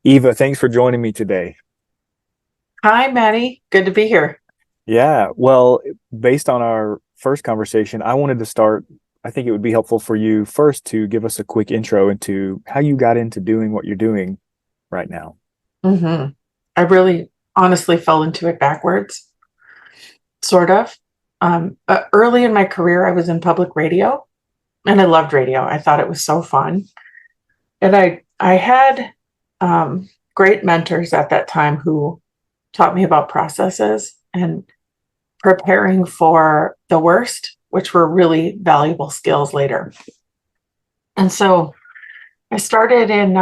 Eva, thanks for joining me today. Hi, Maddie. Good to be here. Yeah, well, based on our first conversation, I wanted to start. I think it would be helpful for you first to give us a quick intro into how you got into doing what you're doing right now. hmm I really honestly fell into it backwards, sort of. Early in my career, I was in public radio and I loved radio. I thought it was so fun. And I had great mentors at that time who taught me about processes and preparing for the worst, which were really valuable skills later. And so I started in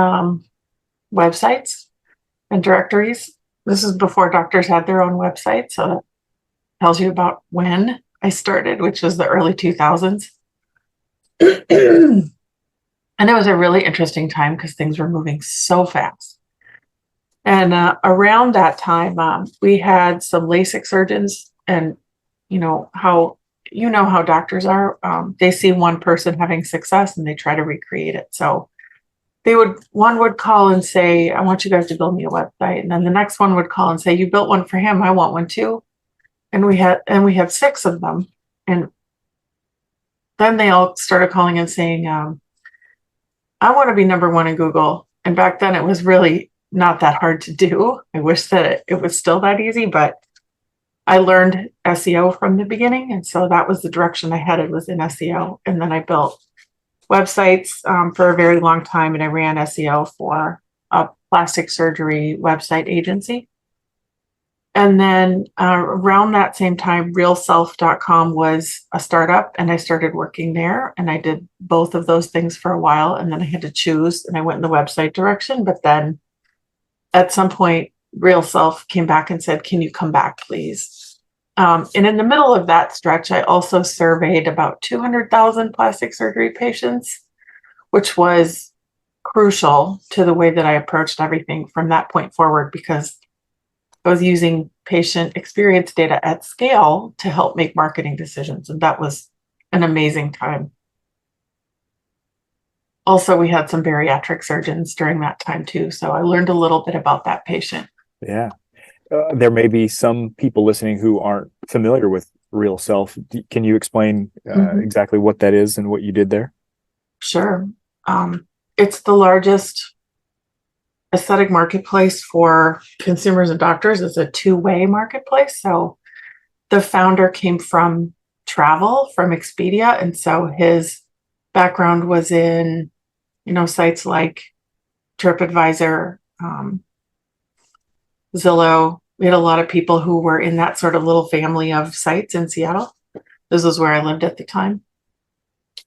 websites and directories. This is before doctors had their own website, so that tells you about when I started, which was the early 2000s. And it was a really interesting time because things were moving so fast. And around that time, we had some LASIK surgeons, and you know how doctors are. They see one person having success and they try to recreate it. So one would call and say, "I want you guys to build me a website," and then the next one would call and say, "You built one for him. I want one too." And we had six of them, and then they all started calling and saying, "I want to be number one in Google." And back then, it was really not that hard to do. I wish that it was still that easy, but I learned SEO from the beginning, and so that was the direction I headed, was in SEO. And then I built websites for a very long time, and I ran SEO for a plastic surgery website agency. And then around that same time, realself.com was a startup, and I started working there. And I did both of those things for a while. And then I had to choose, and I went in the website direction. But then at some point, Real Self came back and said, "Can you come back, please?" And in the middle of that stretch, I also surveyed about 200,000 plastic surgery patients, which was crucial to the way that I approached everything from that point forward, because I was using patient experience data at scale to help make marketing decisions. And that was an amazing time. Also, we had some bariatric surgeons during that time too. So I learned a little bit about that patient. Yeah, there may be some people listening who aren't familiar with Real Self. Can you explain Mhm. exactly what that is and what you did there? Sure. It's the largest aesthetic marketplace for consumers and doctors. It's a two-way marketplace. So the founder came from travel, from Expedia. And so his background was in, sites like TripAdvisor, Zillow. We had a lot of people who were in that sort of little family of sites in Seattle. This was where I lived at the time.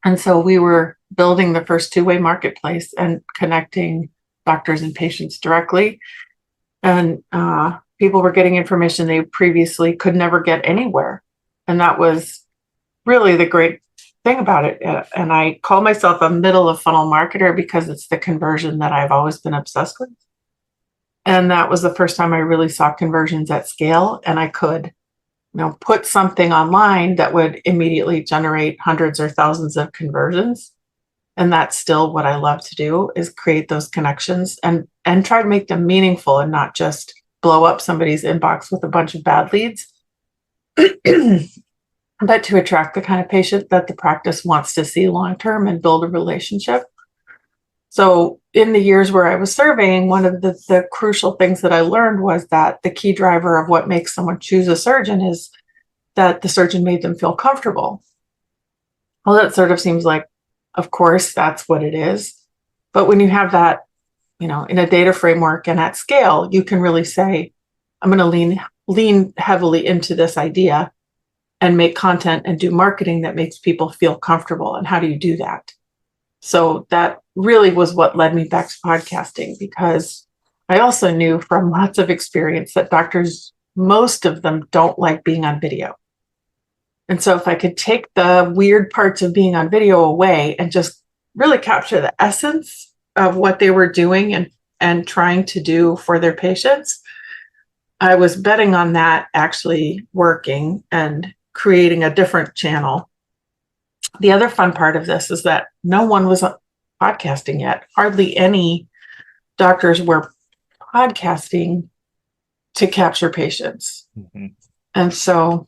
And so we were building the first two-way marketplace and connecting doctors and patients directly. And people were getting information they previously could never get anywhere. And that was really the great thing about it. And I call myself a middle of funnel marketer because it's the conversion that I've always been obsessed with. And that was the first time I really saw conversions at scale. And I could, put something online that would immediately generate hundreds or thousands of conversions. And that's still what I love to do, is create those connections and try to make them meaningful and not just blow up somebody's inbox with a bunch of bad leads, but to attract the kind of patient that the practice wants to see long term and build a relationship. So in the years where I was surveying, one of the crucial things that I learned was that the key driver of what makes someone choose a surgeon is that the surgeon made them feel comfortable. Well, that sort of seems like, of course, that's what it is. But when you have that, in a data framework and at scale, you can really say, I'm going to lean heavily into this idea and make content and do marketing that makes people feel comfortable. And how do you do that? So that really was what led me back to podcasting, because I also knew from lots of experience that doctors, most of them don't like being on video. And so if I could take the weird parts of being on video away and just really capture the essence of what they were doing and trying to do for their patients, I was betting on that actually working and creating a different channel. The other fun part of this is that no one was podcasting yet. Hardly any doctors were podcasting to capture patients. Mm-hmm. And so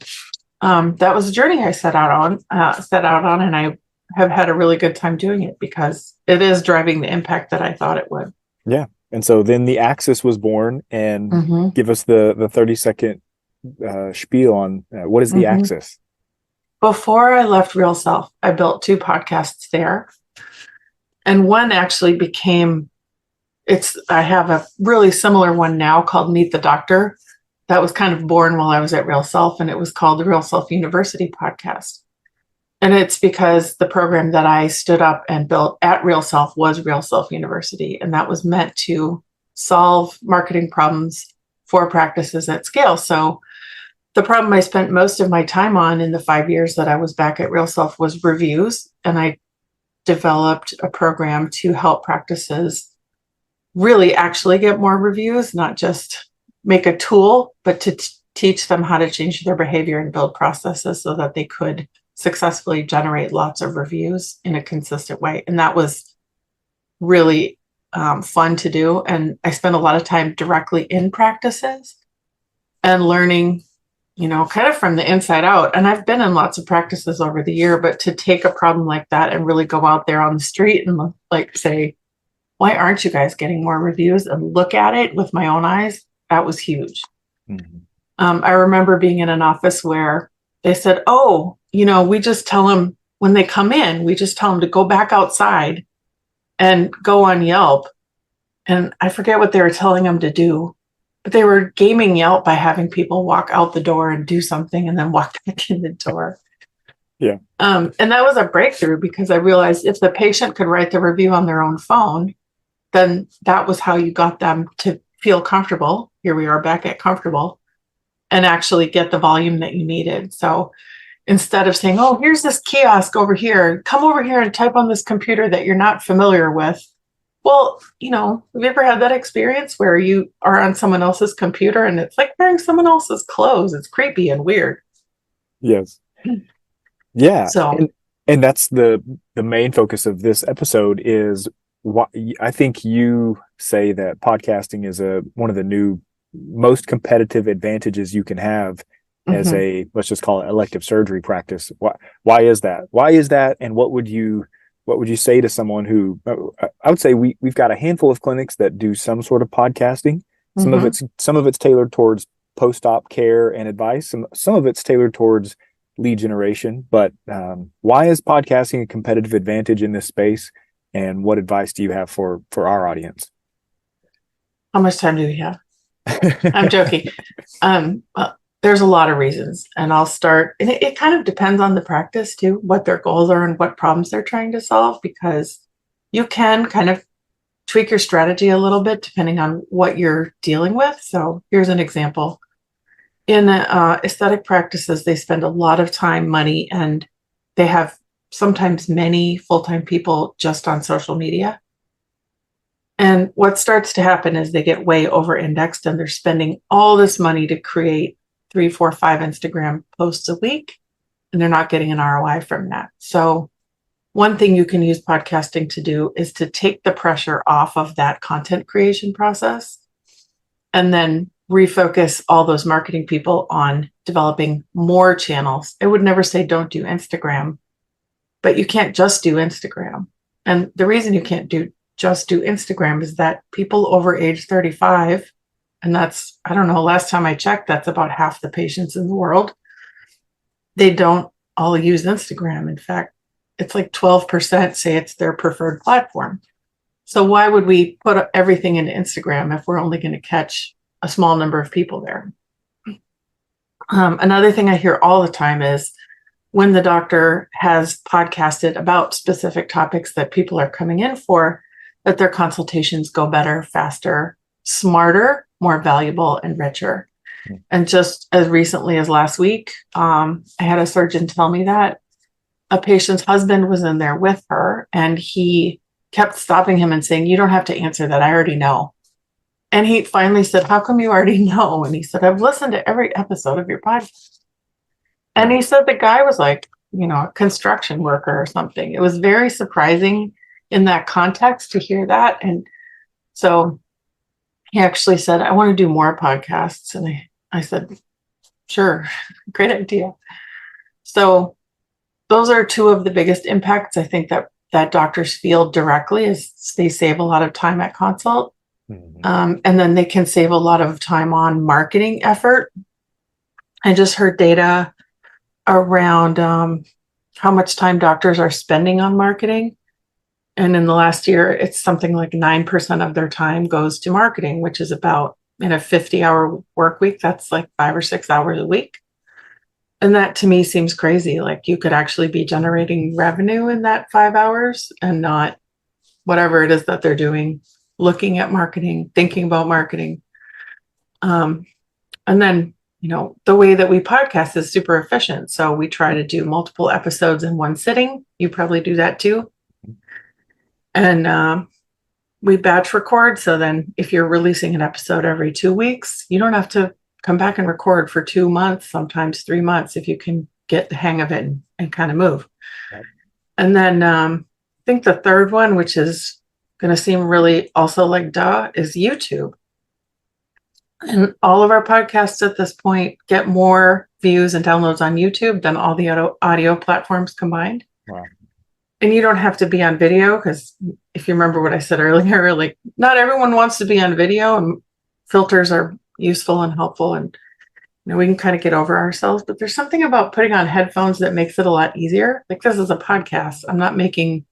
that was the journey I set out on, and I have had a really good time doing it because it is driving the impact that I thought it would. Yeah. And so then the Axis was born, and Mm-hmm. give us the 30-second spiel on what is the Mm-hmm. Axis? Before I left Real Self, I built 2 podcasts there. And one actually I have a really similar one now called Meet the Doctor. That was kind of born while I was at Real Self, and it was called the Real Self University podcast. And it's because the program that I stood up and built at Real Self was Real Self University. And that was meant to solve marketing problems for practices at scale. So the problem I spent most of my time on in the 5 years that I was back at Real Self was reviews. And I developed a program to help practices really actually get more reviews, not just make a tool, but to teach them how to change their behavior and build processes so that they could successfully generate lots of reviews in a consistent way. And that was really fun to do. And I spent a lot of time directly in practices and learning, kind of from the inside out. And I've been in lots of practices over the year, but to take a problem like that and really go out there on the street and say, why aren't you guys getting more reviews, and look at it with my own eyes, that was huge. Mm-hmm. I remember being in an office where they said, we just tell them when they come in, we just tell them to go back outside and go on Yelp. And I forget what they were telling them to do, but they were gaming Yelp by having people walk out the door and do something and then walk back in the door. Yeah. And that was a breakthrough because I realized if the patient could write the review on their own phone, then that was how you got them to feel comfortable. Here we are back at comfortable, and actually get the volume that you needed. So instead of saying, here's this kiosk over here, come over here and type on this computer that you're not familiar with. Well, have you ever had that experience where you are on someone else's computer and it's like wearing someone else's clothes? It's creepy and weird. Yes. Yeah. So, and that's the main focus of this episode is what I think you say that podcasting is one of the new most competitive advantages you can have as a, let's just call it elective surgery practice. Why is that? Why is that? And what would you say to someone who, I would say we've got a handful of clinics that do some sort of podcasting. Some of it's tailored towards post-op care and advice. Some of it's tailored towards lead generation. But why is podcasting a competitive advantage in this space? And what advice do you have for our audience? How much time do we have? I'm joking. Well, there's a lot of reasons, and I'll start. And it kind of depends on the practice too, what their goals are and what problems they're trying to solve, because you can kind of tweak your strategy a little bit depending on what you're dealing with. So here's an example. In aesthetic practices, they spend a lot of time, money, and they have sometimes many full-time people just on social media. And what starts to happen is they get way over-indexed and they're spending all this money to create 3, 4, 5 Instagram posts a week, and they're not getting an ROI from that. So one thing you can use podcasting to do is to take the pressure off of that content creation process and then refocus all those marketing people on developing more channels. I would never say don't do Instagram, but you can't just do Instagram. And the reason you can't just do Instagram is that people over age 35, and that's, I don't know, last time I checked, that's about half the patients in the world. They don't all use Instagram. In fact, it's like 12% say it's their preferred platform. So why would we put everything into Instagram if we're only going to catch a small number of people there? Another thing I hear all the time is when the doctor has podcasted about specific topics that people are coming in for, that their consultations go better, faster, smarter, more valuable, and richer. And just as recently as last week, I had a surgeon tell me that a patient's husband was in there with her, and he kept stopping him and saying, "You don't have to answer that. I already know." And he finally said, "How come you already know?" And he said, "I've listened to every episode of your podcast." And he said the guy was like, a construction worker or something. It was very surprising in that context to hear that. And so he actually said, I want to do more podcasts. And I said, sure, great idea. So those are two of the biggest impacts I think that doctors feel directly is they save a lot of time at consult. And then they can save a lot of time on marketing effort. I just heard data around how much time doctors are spending on marketing. And in the last year, it's something like 9% of their time goes to marketing, which is about in a 50-hour work week, that's like 5 or 6 hours a week. And that to me seems crazy. Like you could actually be generating revenue in that 5 hours and not whatever it is that they're doing, looking at marketing, thinking about marketing. And then, the way that we podcast is super efficient. So we try to do multiple episodes in one sitting. You probably do that too. And we batch record. So then if you're releasing an episode every 2 weeks, you don't have to come back and record for 2 months, sometimes 3 months, if you can get the hang of it and kind of move. Right. And then I think the third one, which is going to seem really also like duh, is YouTube. And all of our podcasts at this point get more views and downloads on YouTube than all the audio platforms combined. Wow. And you don't have to be on video because if you remember what I said earlier, like not everyone wants to be on video, and filters are useful and helpful, and we can kind of get over ourselves. But there's something about putting on headphones that makes it a lot easier. Like this is a podcast. I'm not making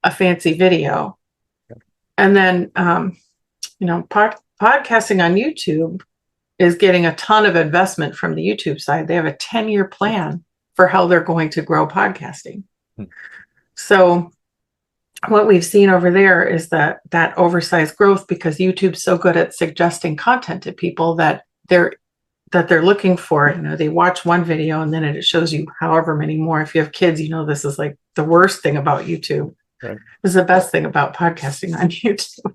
a fancy video. And then, podcasting on YouTube is getting a ton of investment from the YouTube side. They have a 10-year plan for how they're going to grow podcasting. So what we've seen over there is that oversized growth, because YouTube's so good at suggesting content to people that they're looking for. They watch one video and then it shows you however many more. If you have kids, this is like the worst thing about YouTube. Right. This is the best thing about podcasting on YouTube.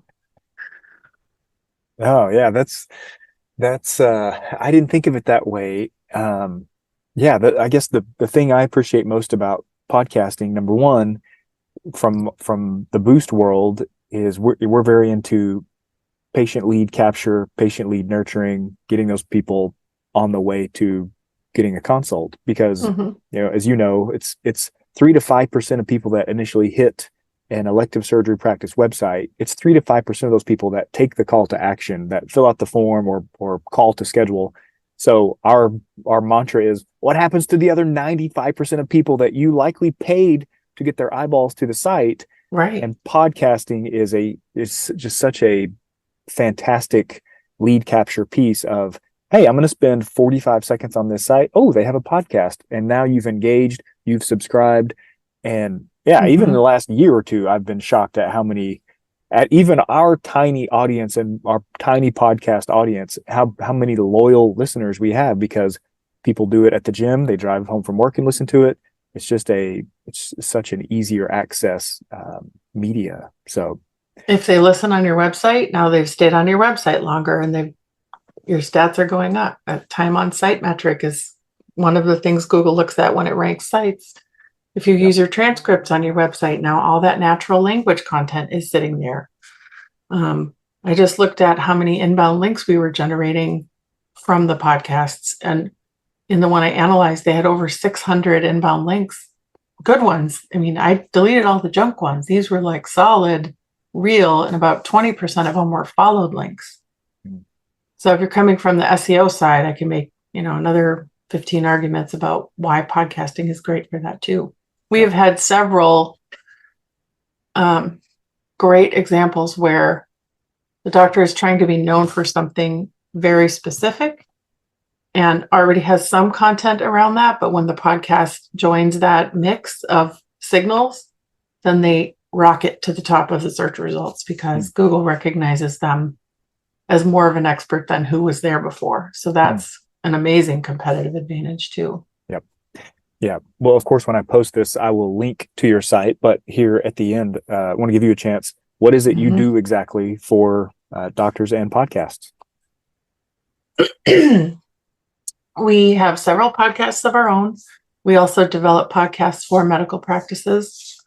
Oh yeah, that's I didn't think of it that way. I guess the thing I appreciate most about podcasting, number one, from the Boost world, is we're very into patient lead capture, patient lead nurturing, getting those people on the way to getting a consult, because as it's 3 to 5% of people that initially hit an elective surgery practice website. It's 3 to 5% of those people that take the call to action, that fill out the form or call to schedule. So our mantra is, what happens to the other 95% of people that you likely paid to get their eyeballs to the site? Right. And podcasting is just such a fantastic lead capture piece of, hey, I'm going to spend 45 seconds on this site. Oh, they have a podcast. And now you've engaged, you've subscribed. And even in the last year or two, I've been shocked at how many, at even our tiny audience and our tiny podcast audience, how many loyal listeners we have, because people do it at the gym. They drive home from work and listen to it. It's such an easier access media. So if they listen on your website, now they've stayed on your website longer and your stats are going up. That time on site metric is one of the things Google looks at when it ranks sites. If you use your transcripts on your website, now all that natural language content is sitting there. I just looked at how many inbound links we were generating from the podcasts. And in the one I analyzed, they had over 600 inbound links, good ones. I mean, I deleted all the junk ones. These were like solid, real, and about 20% of them were followed links. So if you're coming from the SEO side, I can make, another 15 arguments about why podcasting is great for that too. We have had several great examples where the doctor is trying to be known for something very specific and already has some content around that. But when the podcast joins that mix of signals, then they rocket to the top of the search results because Google recognizes them as more of an expert than who was there before. So that's an amazing competitive advantage too. Yep. Yeah. Well, of course, when I post this, I will link to your site, but here at the end, I want to give you a chance. What is it you do exactly for doctors and podcasts? We have several podcasts of our own. We also develop podcasts for medical practices.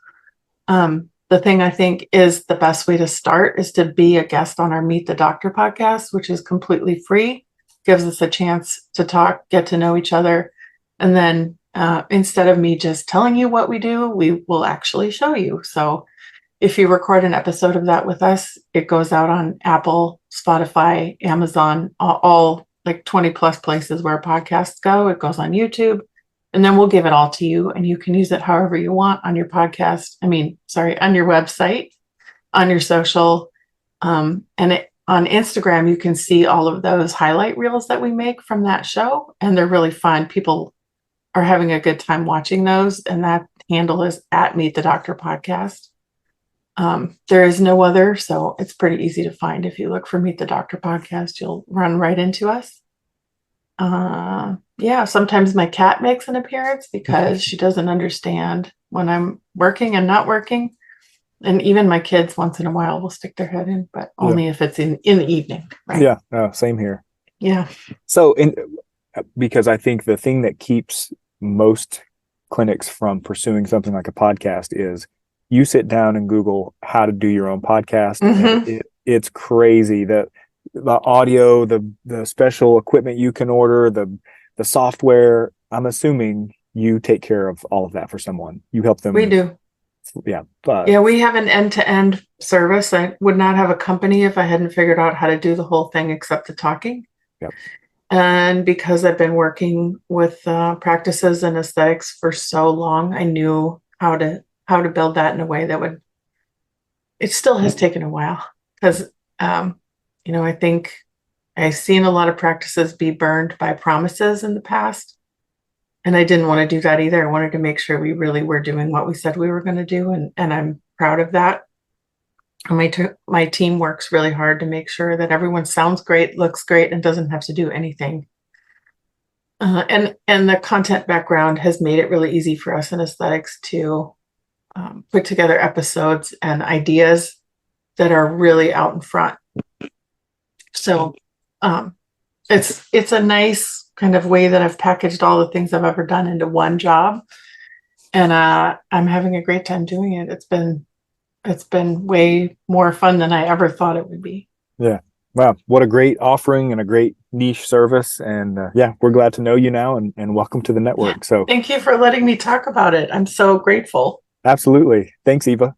the thing I think is the best way to start is to be a guest on our Meet the Doctor podcast, which is completely free, gives us a chance to talk, get to know each other. And then instead of me just telling you what we do, we will actually show you. So if you record an episode of that with us, it goes out on Apple, Spotify, Amazon, all like 20 plus places where podcasts go. It goes on YouTube. And then we'll give it all to you, and you can use it however you want on your podcast. On your website, on your social. On Instagram, you can see all of those highlight reels that we make from that show. And they're really fun. People are having a good time watching those. And that handle is at Meet the Doctor Podcast. There is no other, so it's pretty easy to find. If you look for Meet the Doctor Podcast, you'll run right into us. Sometimes my cat makes an appearance because she doesn't understand when I'm working and not working. And even my kids once in a while will stick their head in, but only if it's in the evening. Right. Yeah. No, same here. Yeah. So because I think the thing that keeps most clinics from pursuing something like a podcast is you sit down and Google how to do your own podcast. And it's crazy that the audio, the special equipment you can order, the software. I'm assuming you take care of all of that for someone. You help them. We do. Yeah. We have an end-to-end service. I would not have a company if I hadn't figured out how to do the whole thing except the talking. Yep. And because I've been working with practices and aesthetics for so long, I knew how to build that in a way that would. It still has taken a while because, I think I've seen a lot of practices be burned by promises in the past. And I didn't want to do that either. I wanted to make sure we really were doing what we said we were going to do. And I'm proud of that. And my team works really hard to make sure that everyone sounds great, looks great, and doesn't have to do anything. And the content background has made it really easy for us in aesthetics to put together episodes and ideas that are really out in front. So it's a nice kind of way that I've packaged all the things I've ever done into one job. And I'm having a great time doing it. It's been way more fun than I ever thought it would be. Yeah. Wow. What a great offering and a great niche service. And we're glad to know you now and welcome to the network. So thank you for letting me talk about it. I'm so grateful. Absolutely. Thanks, Eva.